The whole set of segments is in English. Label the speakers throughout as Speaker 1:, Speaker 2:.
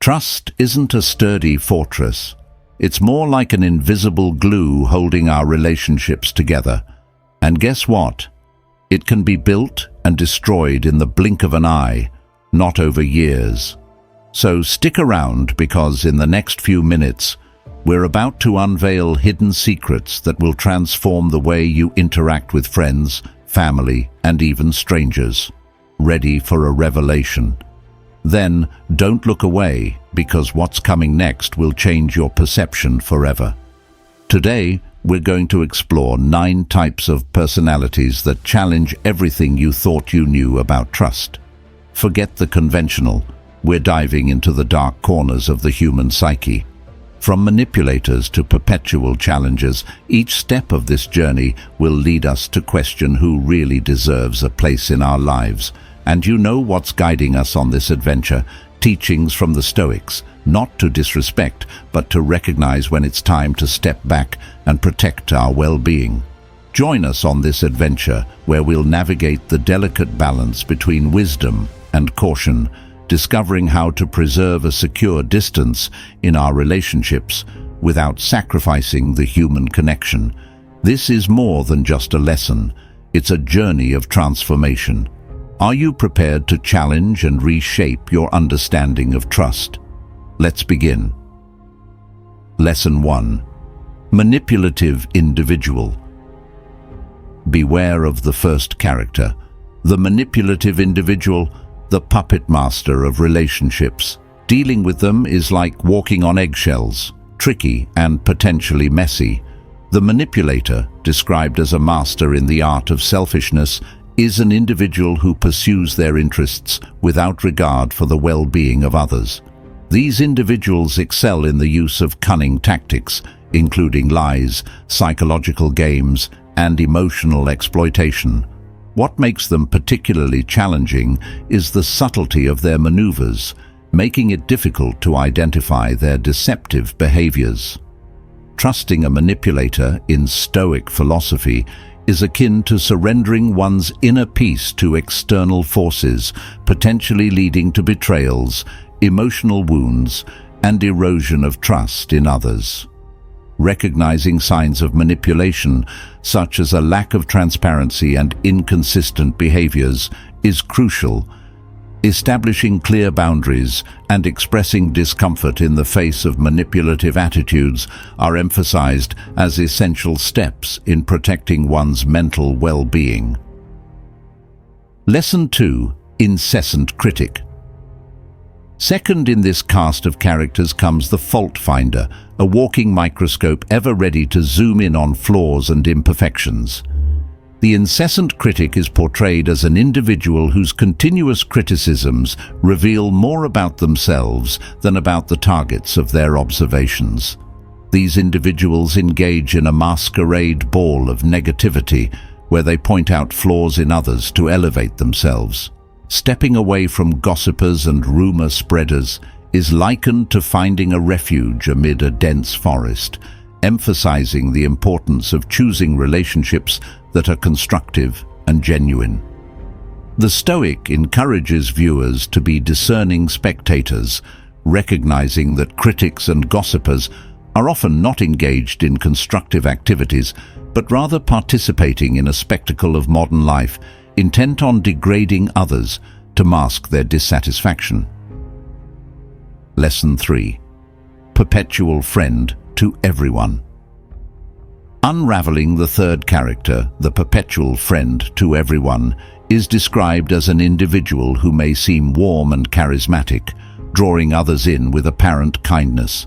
Speaker 1: Trust isn't a sturdy fortress. It's more like an invisible glue holding our relationships together. And guess what? It can be built and destroyed in the blink of an eye, not over years. So stick around, because in the next few minutes, we're about to unveil hidden secrets that will transform the way you interact with friends, family, and even strangers. Ready for a revelation? Then don't look away, because what's coming next will change your perception forever. Today, we're going to explore 9 types of personalities that challenge everything you thought you knew about trust. Forget the conventional. We're diving into the dark corners of the human psyche. From manipulators to perpetual challengers, each step of this journey will lead us to question who really deserves a place in our lives. And you know what's guiding us on this adventure? Teachings from the Stoics, not to disrespect, but to recognize when it's time to step back and protect our well-being. Join us on this adventure where we'll navigate the delicate balance between wisdom and caution, discovering how to preserve a secure distance in our relationships without sacrificing the human connection. This is more than just a lesson. It's a journey of transformation. Are you prepared to challenge and reshape your understanding of trust? Let's begin. Lesson 1. Manipulative individual. Beware of the first character, the manipulative individual, the puppet master of relationships. Dealing with them is like walking on eggshells, tricky and potentially messy. The manipulator, described as a master in the art of selfishness, is an individual who pursues their interests without regard for the well-being of others. These individuals excel in the use of cunning tactics, including lies, psychological games, and emotional exploitation. What makes them particularly challenging is the subtlety of their maneuvers, making it difficult to identify their deceptive behaviors. Trusting a manipulator in Stoic philosophy is akin to surrendering one's inner peace to external forces, potentially leading to betrayals, emotional wounds, and erosion of trust in others. Recognizing signs of manipulation, such as a lack of transparency and inconsistent behaviors, is crucial. Establishing clear boundaries and expressing discomfort in the face of manipulative attitudes are emphasized as essential steps in protecting one's mental well-being. Lesson 2. Incessant critic. Second in this cast of characters comes the fault finder, a walking microscope ever ready to zoom in on flaws and imperfections. The incessant critic is portrayed as an individual whose continuous criticisms reveal more about themselves than about the targets of their observations. These individuals engage in a masquerade ball of negativity, where they point out flaws in others to elevate themselves. Stepping away from gossipers and rumor spreaders is likened to finding a refuge amid a dense forest, emphasizing the importance of choosing relationships that are constructive and genuine. The Stoic encourages viewers to be discerning spectators, recognizing that critics and gossipers are often not engaged in constructive activities, but rather participating in a spectacle of modern life, intent on degrading others to mask their dissatisfaction. Lesson 3. Perpetual friend to everyone. Unraveling the third character, the perpetual friend to everyone, is described as an individual who may seem warm and charismatic, drawing others in with apparent kindness.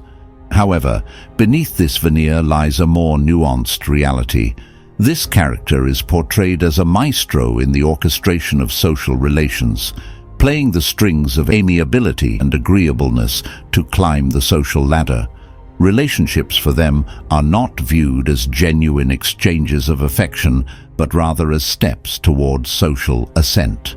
Speaker 1: However, beneath this veneer lies a more nuanced reality. This character is portrayed as a maestro in the orchestration of social relations, playing the strings of amiability and agreeableness to climb the social ladder. Relationships for them are not viewed as genuine exchanges of affection, but rather as steps towards social ascent.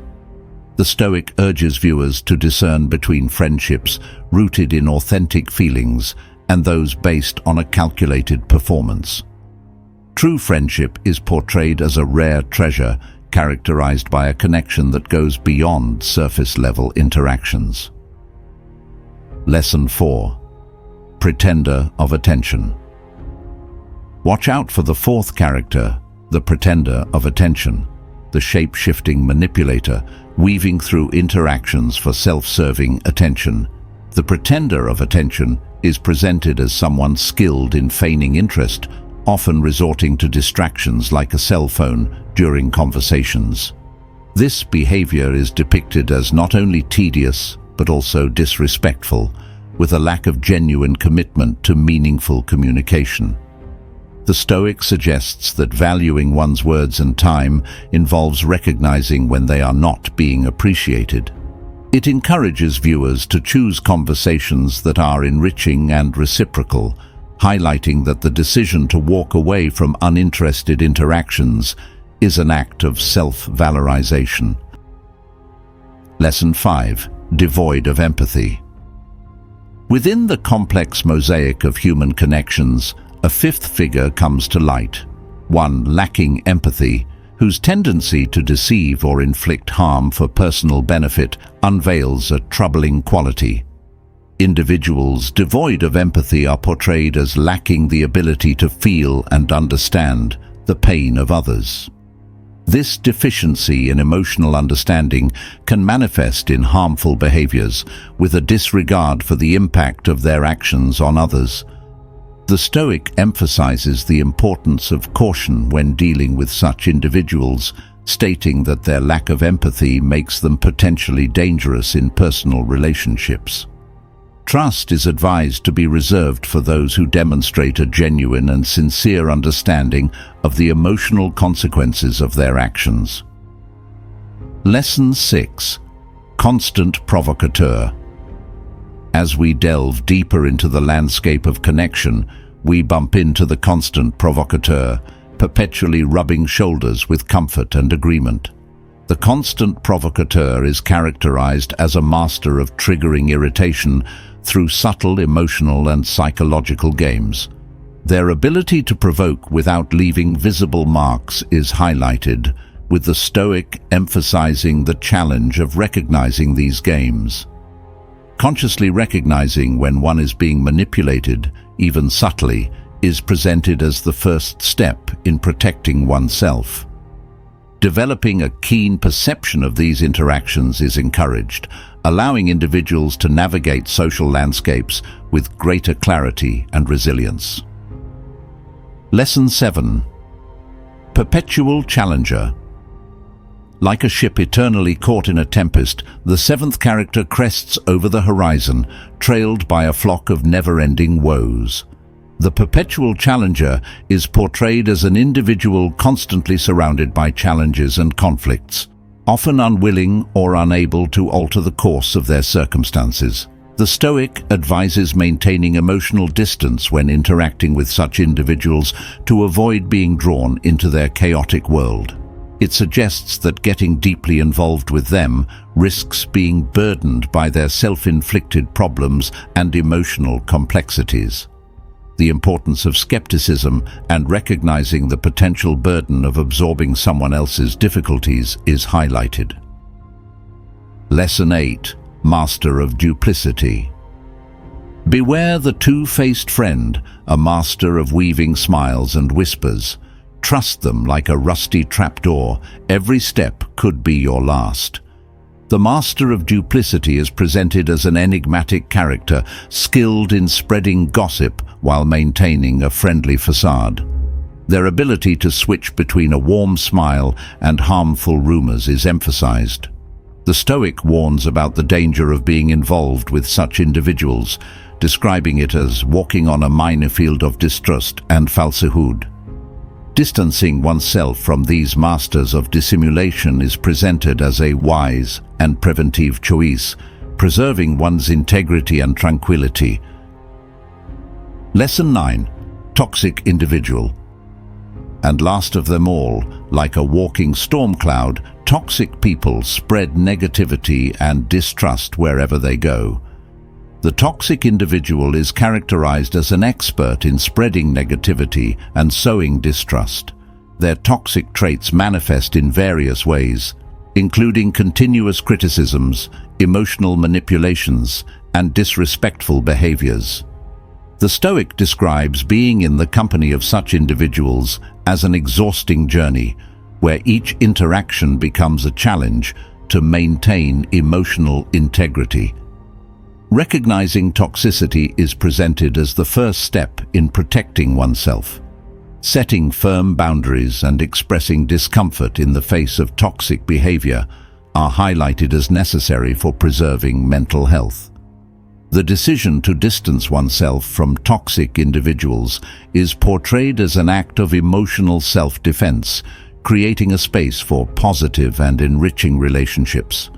Speaker 1: The Stoic urges viewers to discern between friendships rooted in authentic feelings and those based on a calculated performance. True friendship is portrayed as a rare treasure, characterized by a connection that goes beyond surface-level interactions. Lesson 4. Pretender of attention. Watch out for the fourth character, the pretender of attention, the shape-shifting manipulator, weaving through interactions for self-serving attention. The pretender of attention is presented as someone skilled in feigning interest, often resorting to distractions like a cell phone during conversations. This behavior is depicted as not only tedious, but also disrespectful, with a lack of genuine commitment to meaningful communication. The Stoic suggests that valuing one's words and time involves recognizing when they are not being appreciated. It encourages viewers to choose conversations that are enriching and reciprocal, highlighting that the decision to walk away from uninterested interactions is an act of self-valorization. Lesson 5. Devoid of empathy. Within the complex mosaic of human connections, a fifth figure comes to light, one lacking empathy, whose tendency to deceive or inflict harm for personal benefit unveils a troubling quality. Individuals devoid of empathy are portrayed as lacking the ability to feel and understand the pain of others. This deficiency in emotional understanding can manifest in harmful behaviors, with a disregard for the impact of their actions on others. The Stoic emphasizes the importance of caution when dealing with such individuals, stating that their lack of empathy makes them potentially dangerous in personal relationships. Trust is advised to be reserved for those who demonstrate a genuine and sincere understanding of the emotional consequences of their actions. Lesson 6. Constant provocateur. As we delve deeper into the landscape of connection, we bump into the constant provocateur, perpetually rubbing shoulders with comfort and agreement. The constant provocateur is characterized as a master of triggering irritation through subtle emotional and psychological games. Their ability to provoke without leaving visible marks is highlighted, with the Stoic emphasizing the challenge of recognizing these games. Consciously recognizing when one is being manipulated, even subtly, is presented as the first step in protecting oneself. Developing a keen perception of these interactions is encouraged, allowing individuals to navigate social landscapes with greater clarity and resilience. Lesson 7. Perpetual challenger. Like a ship eternally caught in a tempest, the seventh character crests over the horizon, trailed by a flock of never-ending woes. The perpetual challenger is portrayed as an individual constantly surrounded by challenges and conflicts, often unwilling or unable to alter the course of their circumstances. The Stoic advises maintaining emotional distance when interacting with such individuals to avoid being drawn into their chaotic world. It suggests that getting deeply involved with them risks being burdened by their self-inflicted problems and emotional complexities. The importance of skepticism and recognizing the potential burden of absorbing someone else's difficulties is highlighted. Lesson 8. Master of duplicity. Beware the two-faced friend, a master of weaving smiles and whispers. Trust them like a rusty trapdoor. Every step could be your last. The master of duplicity is presented as an enigmatic character, skilled in spreading gossip while maintaining a friendly facade. Their ability to switch between a warm smile and harmful rumors is emphasized. The Stoic warns about the danger of being involved with such individuals, describing it as walking on a minefield of distrust and falsehood. Distancing oneself from these masters of dissimulation is presented as a wise and preventive choice, preserving one's integrity and tranquility. Lesson 9. Toxic individual. And last of them all, like a walking storm cloud, toxic people spread negativity and distrust wherever they go. The toxic individual is characterized as an expert in spreading negativity and sowing distrust. Their toxic traits manifest in various ways, including continuous criticisms, emotional manipulations, and disrespectful behaviors. The Stoic describes being in the company of such individuals as an exhausting journey, where each interaction becomes a challenge to maintain emotional integrity. Recognizing toxicity is presented as the first step in protecting oneself. Setting firm boundaries and expressing discomfort in the face of toxic behavior are highlighted as necessary for preserving mental health. The decision to distance oneself from toxic individuals is portrayed as an act of emotional self-defense, creating a space for positive and enriching relationships.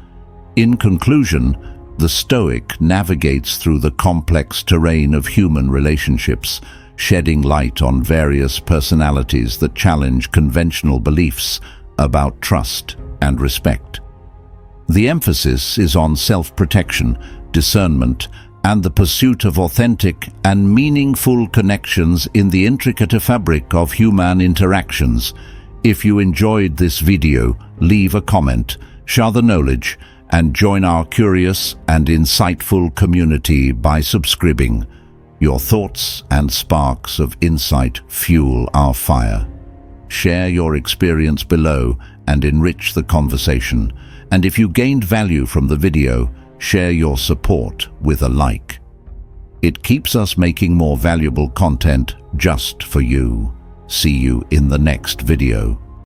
Speaker 1: In conclusion, the Stoic navigates through the complex terrain of human relationships, shedding light on various personalities that challenge conventional beliefs about trust and respect. The emphasis is on self-protection, discernment, and the pursuit of authentic and meaningful connections in the intricate fabric of human interactions. If you enjoyed this video, leave a comment, share the knowledge, and join our curious and insightful community by subscribing. Your thoughts and sparks of insight fuel our fire. Share your experience below and enrich the conversation. And if you gained value from the video, share your support with a like. It keeps us making more valuable content just for you. See you in the next video.